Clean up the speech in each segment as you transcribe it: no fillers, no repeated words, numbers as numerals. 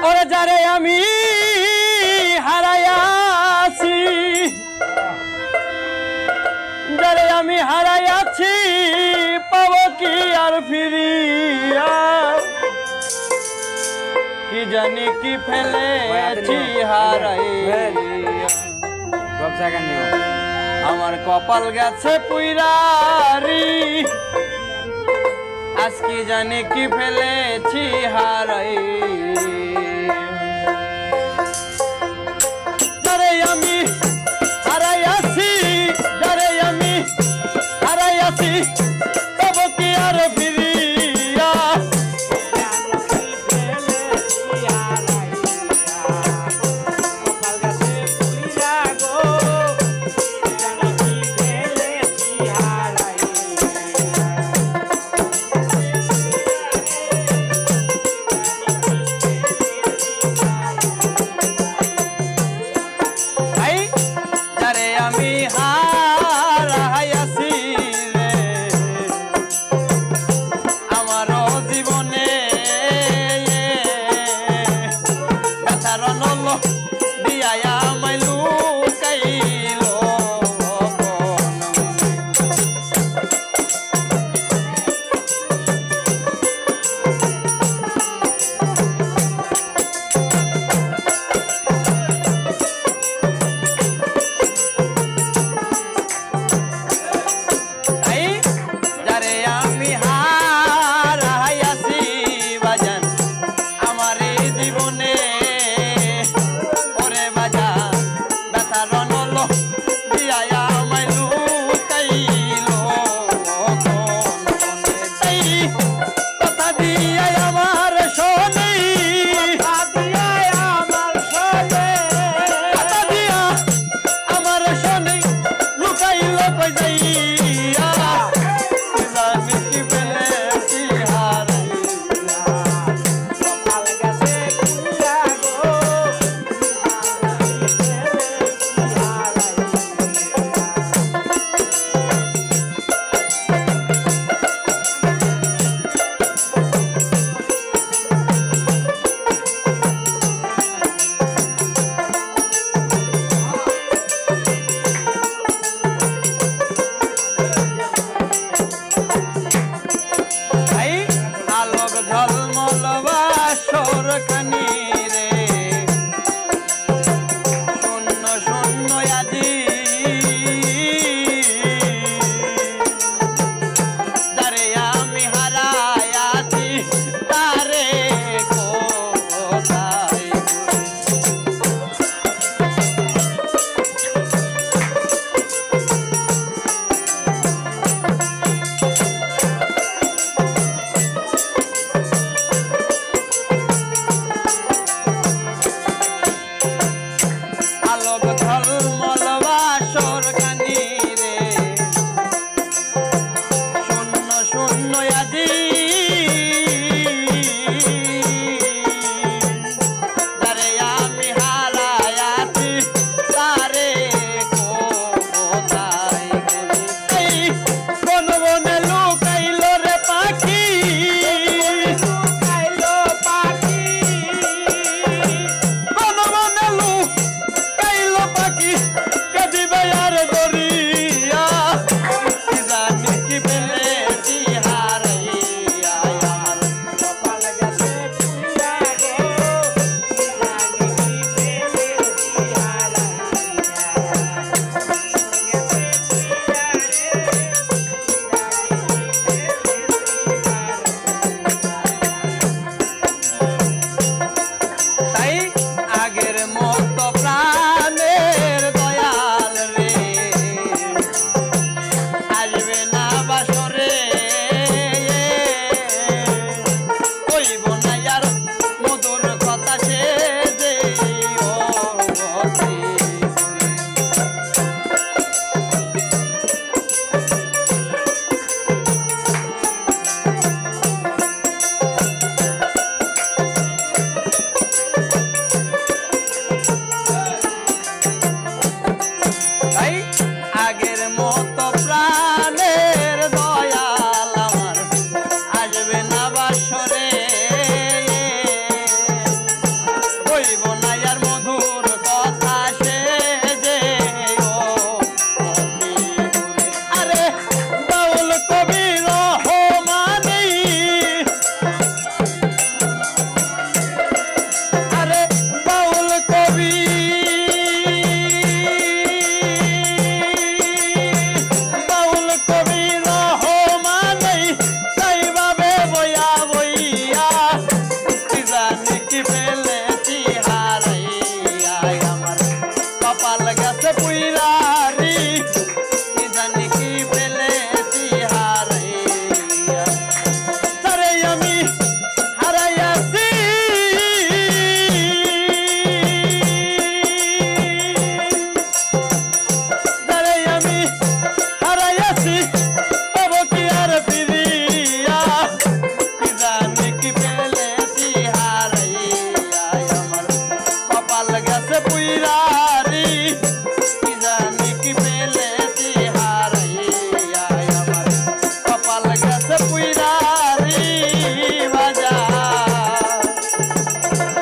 ওরে যারে আমি হারাইয়াছি, যারে আমি হারাইয়াছি পাবো কি আর ফিরিয়া, কি জানি কি ফেলেছি হারাইয়া। আমার কপাল গেছে পুইরারি, আজকে জানি কি ফেলেছি হারাই। যারে আমি হারাইয়াছি, যারে আমি হারাইয়াছি তবে কি আর ফিরিয়া, বাসরে কইব না আর মধুর কথা সে যে আরে বাউল কবি রহমানি আরে বাউল কবি পুইরারি জানি কি ফেলেছি হারাইয়া তারে আমি হারাইয়াছি তারে আমি হারাইয়াছি পাব কি আর ফিরিয়া জানি কি ফেলেছি হারাইয়া আমার কপাল গেছে পুইরারি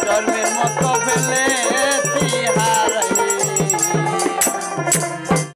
জন্মের মতো ফেলে